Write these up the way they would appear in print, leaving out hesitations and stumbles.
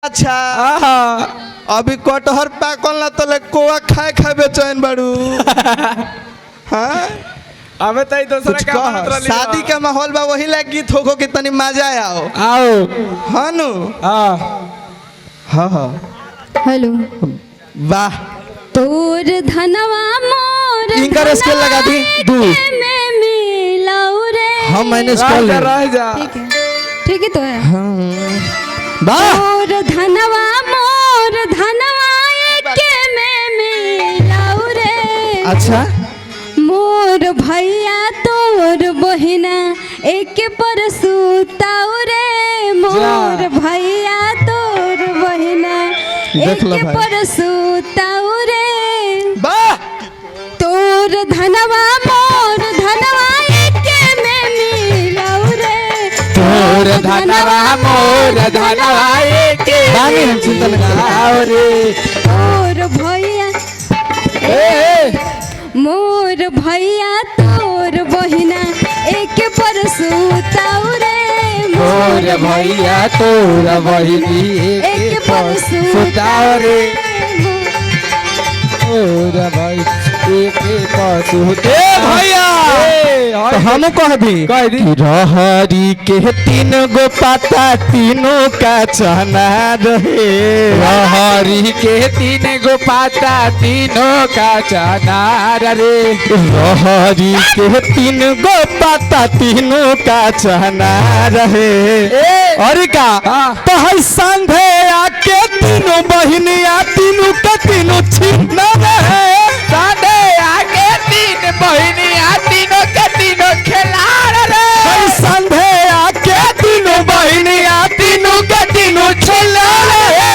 अच्छा अभी कटहर पाकल ना तो कोआ खाए खाए बेचैन बाड़ू। हाँ अबे तई दूसरा का शादी का माहौल बा वही लायक गीत होको कि तनी मजा आओ आओ हाँ नु हाँ हेलो वाह तोर धनवा मोर इनका स्केल लगा दी दू में मिलाऊ रे हम मैनेज कर ले रह जा ठीक है तो है वाह तोर धनवा मोर धनवा एके में मिलाऊ रे अच्छा मोर भैया तोर बहिना एक पर सुताऊ रे मोर भैया तोर बहिना एक पर सुताऊ रे वाह तोर धनवा मोर धनवा एके में मिलाऊ रे तोर धनवा मोर धनवा एके बानी हम चिंता लगाओ रे मोर भैया मोर भैया तोर बहिना एक पर सुताऊ रे मोर भैया तोर बहिनी एक पर सुताओ रे मोर भाई एक पशु भैया तो हम कह दी रहरी के तीन गो पाता तीनों का चना रहे रहरी के तीन गो पाता तीनों का चनार रे रहरी के तीन गो पाता तीनों का चना रहे और का तो है संधे आके तीनों बहिनिया तीनों का तीनों छीना रहे संधे आके तीन बहिनिया तीनों के तीनों खिलाड़ रे संधे आके तीनों बहिनिया तीनों के तीनों छीना रहे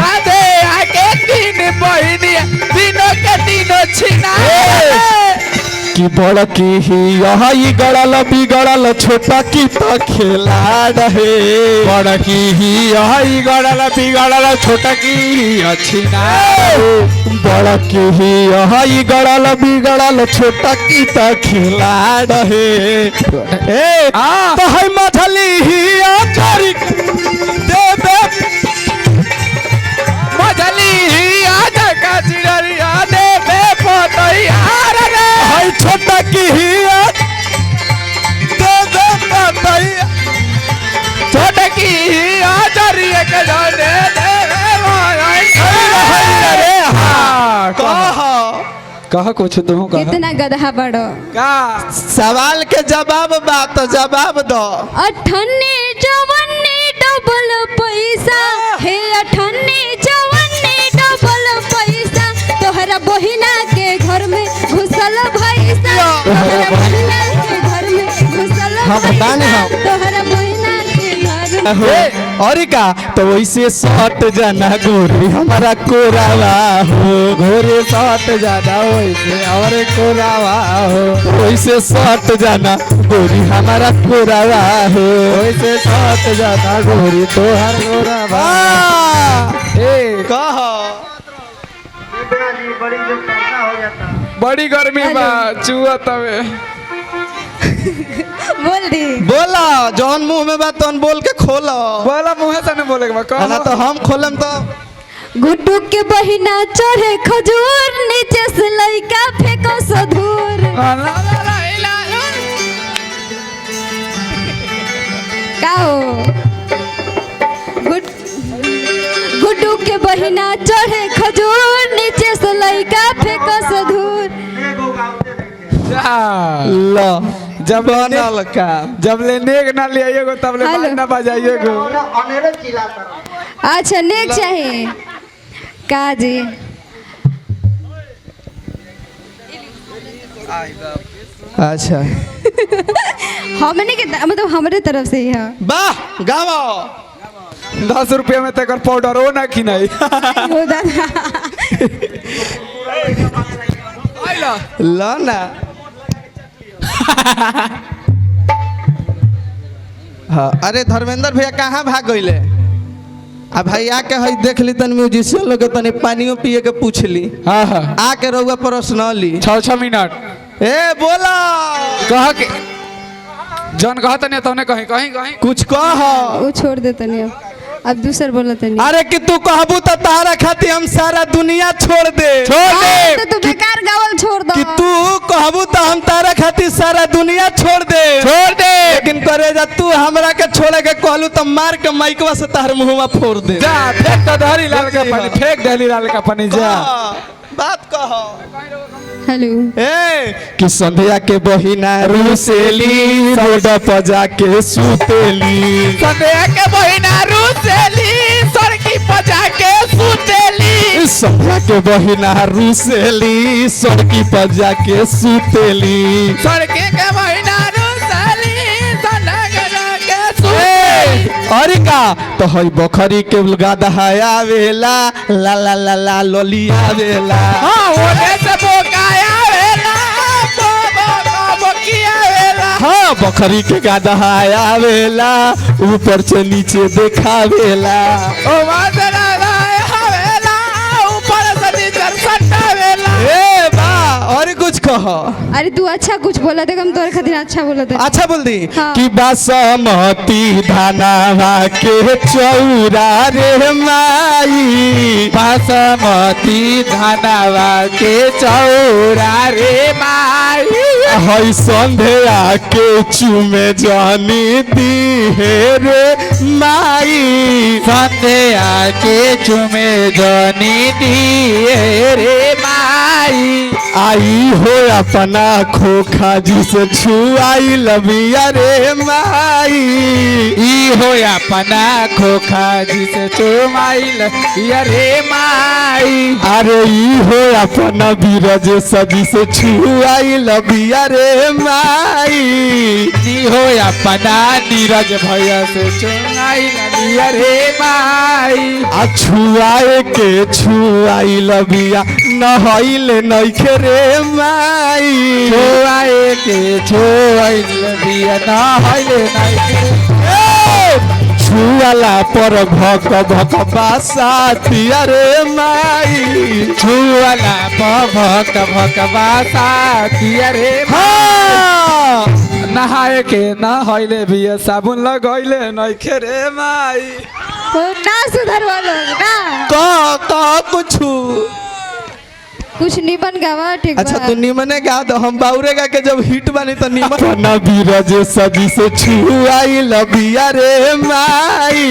संधे आके तीन बहिनिया तीनों के तीनों छीना कि बड़ की ही यही गड़ल बिगड़ल छोटा की तो खेला रहे बड़ की ही यही गड़ल बिगड़ल छोटा की अच्छी ना बड़ की ही यही गड़ल बिगड़ल छोटा की तो खेला रहे तो है मछली ही आचारी दे दे मछली ही आजा का चिड़िया दे बे पतैयार रे है छोटा की ही दे दे पतैया छोटा की ही आचार्य के जाने दे कहा कुछ तू कहा कितना गधा बड़ो का सवाल के जवाब बा तो जवाब दो अठन्नी चौवन्नी डबल पैसा हे अठन्नी चौवन्नी डबल पैसा तोहरा बहिना के घर में घुसल भैसा तोहरा बहिना के घर में घुसल भैसा तोहरा बहिना के घर में और का तो वैसे सट जाना गोरी हमारा कोरावा हो घोरे साथ जाना वैसे और कोरावा हो वैसे सट जाना गोरी हमारा कोरावा हो वैसे साथ जाना घोरी तो हर कोरावा कह बड़ी गर्मी बा चुआ तवे बोल दी बोला जौन मुंह में बात तौन बोल के खोलो बोला मुँह से नहीं बोलेगा बा ना तो हम खोलम तो गुड्डू के बहिना चढ़े खजूर नीचे से लइका फेंको सधूर का हो गुड्डू के बहिना चढ़े खजूर नीचे से लइका फेंको सधूर लो जब बनल का जब ले नेक ना ले आइएगो तब ले हेलो। ना बजाइएगो अच्छा नेक चाहिए का जी अच्छा हमने के मतलब हमारे तरफ से ही है वाह गावो 10 रुपया में तक पाउडर हो ना कि नहीं ओ दादा लो ना हाँ अरे धर्मेंद्र भैया कहाँ भाग गईले अब भाई आके हई देख ली तन म्यूजिशियन लोग तनी पानियो पिए के पूछ ली हाँ हाँ आके रहुआ प्रश्न ली 6 मिनट ए बोला कह के जौन कहत नहीं तो कहीं कहीं कहीं कुछ कह वो छोड़ देते नहीं अब दूसर बोला तनी अरे कि तू कहबू तो तारा खातिर हम सारा दुनिया छोड़ दे तो तू बेकार गावल छोड़ दो कि तू कहबू तो हम तारा खातिर सारा दुनिया छोड़ दे लेकिन करे जा तू हमरा के छोड़े के कहलू तो मार के माइकवा से तार मुंहवा फोड़ दे जा फेंक तो धरी लाल का पानी फेंक दहली लाल का पानी जा बात कहो हेलो ए कि संध्या के बहिना रुसेली रोड पर जाके सुतेली संध्या के बहिना रुसेली सड़की पर जाके सुतेली संध्या के बहिना रुसेली सड़की पर जाके सुतेली सड़की के बहिना रुसेली सड़की पर जाके सुतेली अरे का तो हई बखरी के गदहाया वेला ला ला ला ला लोलिया वेला हां ओने से बोकाया वेला बोकिया वेला हाँ बखरी के गदहाया वेला ऊपर से नीचे देखावेला ओ मादरा वेला ऊपर से नीचे सट्टा वेला ए बा और कुछ कहो अरे तू अच्छा कुछ बोला देख हम तोरे खातिर अच्छा बोला दे अच्छा बोल दी हाँ। कि बासमती धानावा के चौरा रे माई बासमती धनवा के चौरा रे माई हई संध्या के चुमे जानी दी हे रे माई संध्या के चुमे जनी दिए रे माई आई हो अपना खोखा जिसे छुआई लबिया रे माई ई हो अपना खोखा जिसे चुमाई लबिया रे माई अरे ई हो अपना बीरज सजी से छुआई लबिया रे माई ई हो अपना नीरज भैया से चुमाई लबिया रे माई आ छुआए के छुआई लबिया नहइले नइखे रे माई छोआए के छोआई लबिया ना हइले नहीं छुआला पर भक भक बासातिया रे माई छुआला भक भक बासा दिया रे हाँ नहाए के ना हइले भी साबुन लगइले नइखे रे माई तो ना सुधर वालो ना का कुछ निबन गावा ठीक अच्छा बा। तू निमने गा दो हम बाउरे गा के जब हिट बनी तो निमन ना बीरज सजी से छुआई लबिया रे माई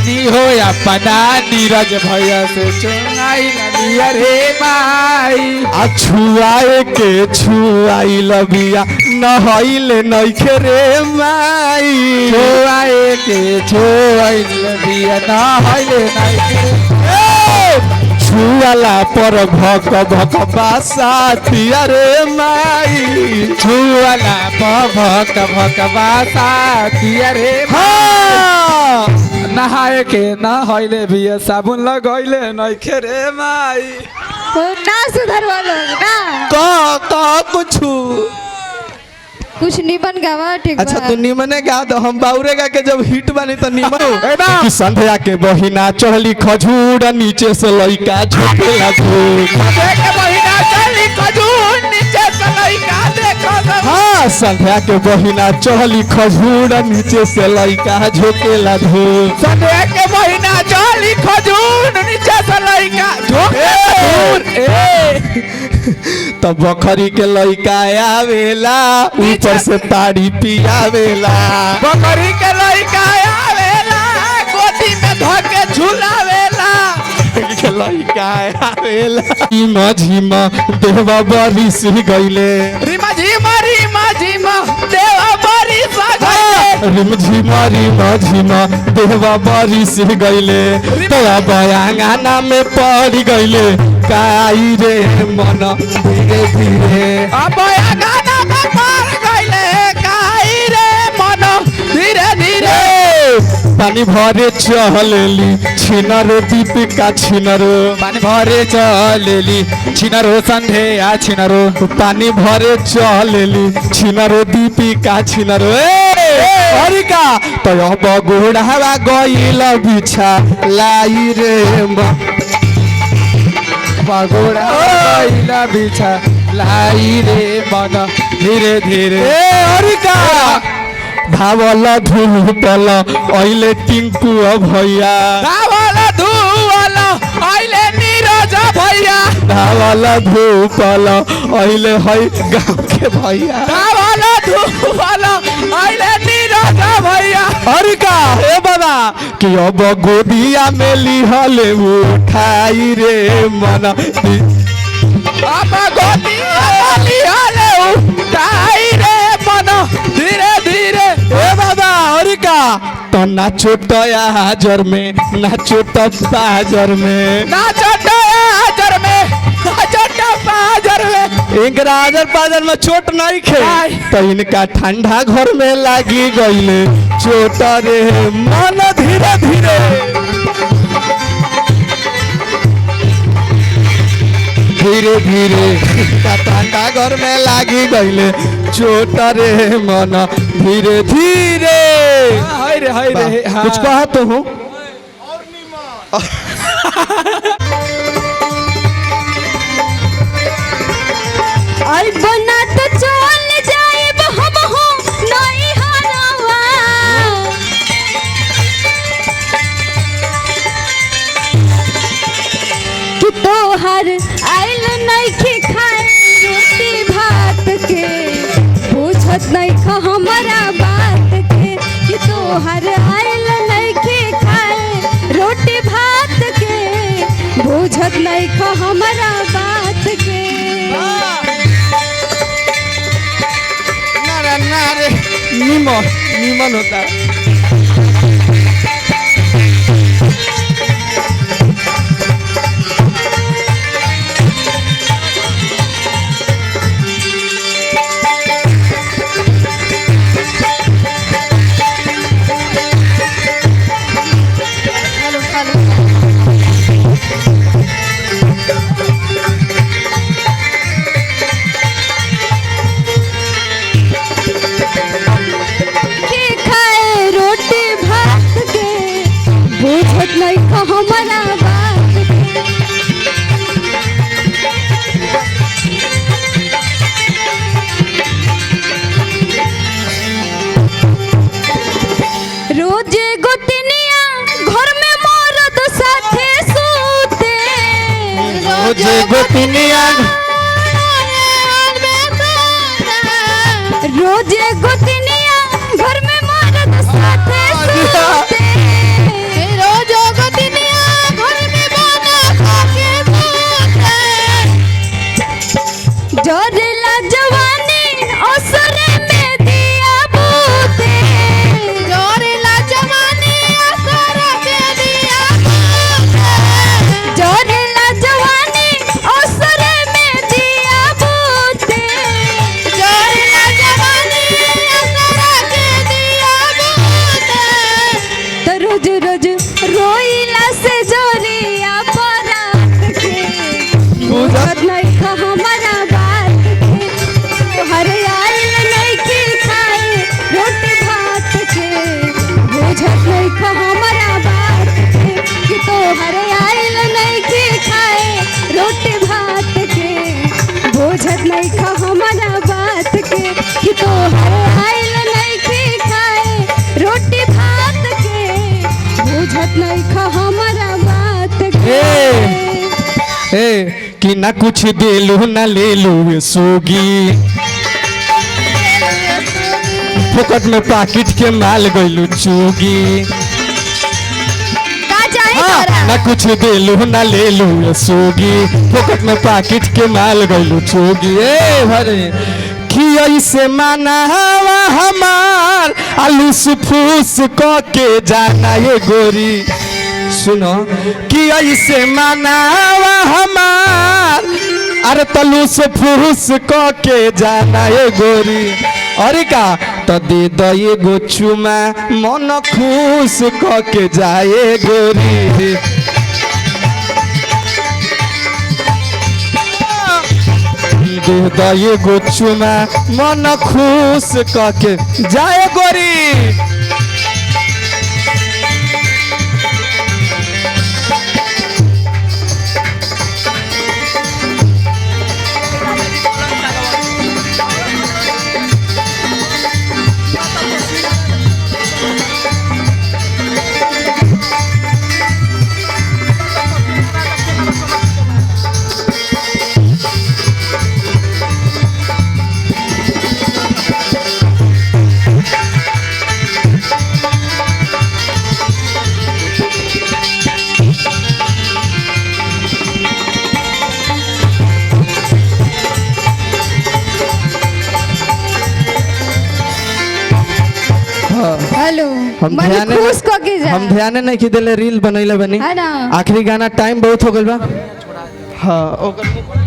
नी हो अपना नीरज भैया से चुनाई लबिया रे माई आ छुआए के छुआई लबिया नहइले नइखे रे माई छोआए के छोआई लबिया ना हइले नहीं छुआला पर भक भक बासातिया रे माई छुआला भक भक बासा दिया रे हाँ नहाए के ना हइले भी साबुन लगइले नइखे रे माई तो ना सुधर वालो ना कुछ निबन गावा ठीक अच्छा बा। तू निमने गा दो हम बाउरे गा के जब हिट बनी तो निमन कि संध्या के बहिना चढ़ली खजूर नीचे से लइका झोकेला धूप देख बहिना चली खजूर नीचे से लइका देखो हाँ संध्या के बहिना चढ़ली खजूर नीचे से लइका झोकेला धूप संध्या के बहिना चली खजूर नीचे से लइका तब बखरी के लइका आवेला ऊपर से ताड़ी पियावेला बकरी के लइका आवेला गोदी में धके झुलावेला के लइका आवेला झिमा झिमा देवा बरी सिह गइले रिमा झिमा देवा बरी सगले रिम झिमा देवा बरी सिह गइले तोरा बयांगाना में पड़ गइले काई रे मन धीरे धीरे अब या गाना में पार गइले काई रे मन धीरे धीरे पानी भरे चहलेली छिनरो दीपिका छिनरो पानी भरे चलेली छिनरो संध्या छिनरो पानी भरे चहलेली छिनरो दीपिका छिनरो हरिका तो अब गोढ़ावा गइल बिछा लाई रे पगोड़ा गइला बिछा लाई रे मन धीरे धीरे हरिका धावल धूपल अइले टिंकू भैया धावल धुवल आइले नीरज भैया धावल धूपल अइले है गाँव के भैया धावल धुवल आइले नीरज भैया अरे का हे बाबा कि अब गोदिया में लिहले उठाई रे मन अब गोदिया लिहले उठाई रे मन धीरे धीरे ए बाबा अरे का तो नाचो हाजर में नाचो बाजर में नाचो हाजर में नाचो बाजर में इनका हाजर बाजर में चोट नहीं खे आय। तो इनका ठंडा घर में लागी गईले चोट रे मन धीरे धीरे धीरे धीरे इनका ठंडा घर में लागी गईले चोट रे मन धीरे धीरे हाय रे हाँ। कुछ कहा तो हूँ आई बना तो चल जाएब हम हो नहीं हरवा कि तोहर आइल नहीं के खाए रोटी भात के पूछत नहीं ख हमारा बात के कि तोहर आइल नहीं के खाए रोटी भात के पूछत नहीं ख हमारा बात के नारे नीमन होता है के खाए रोटी भात के बुझत नहीं ख हमारा बात के रोजे गोतनिया घर में मरद साथे सूते रोजे गोतनिया रोजे गोतनिया घर में मरद साथे सूते रोजो गोतनिया घर में बना खाके सूते जोरला जवानी असरे में दिया बूते जोरला जवानी असरे में दिया बूते जोरला जवानी असरे में दिया बूते जोरला जवानी असरे में दिया बूते तो रोज रोज रोइला से जोरिया परात के बुझत नहीं ख हमारा बात के तोहर आइल नहीं के खाए रोटी भात के बुझत नहीं ख हमारा बात के कि तोहर आइल नहीं के खाए रोटी भात के बुझत नहीं ख हमारा बात के कि तोहर आइल नहीं के खाए रोटी भात के बुझत नहीं ख हमारा बात के ए कि ना कुछ दिलू ना ले लू सोगी फोकट में पाकिट के माल गइलू चूगी का जाए हाँ, तोरा ना कुछ दिलू ना ले लू सोगी फोकट में पाकिट के माल गइलू चूगी ए भरे कि ऐसे मनावा हमार आलू फूस क के जाना ये गोरी सुनो कि ऐसे मनावा हमार अरे तलूस फूस क के जाना ये गोरी अरे का तो दे दो ये गो चुमा मन खुश क के जाए गोरी दे दो ये गो चुमा मन खुश क के जाए गोरी हेलो हम मन ध्यान खुश को के जा हम ध्यान नहीं कि दिले रील बनैले बनी है ना आखिरी गाना टाइम बहुत हो गइल बा हाँ ओकर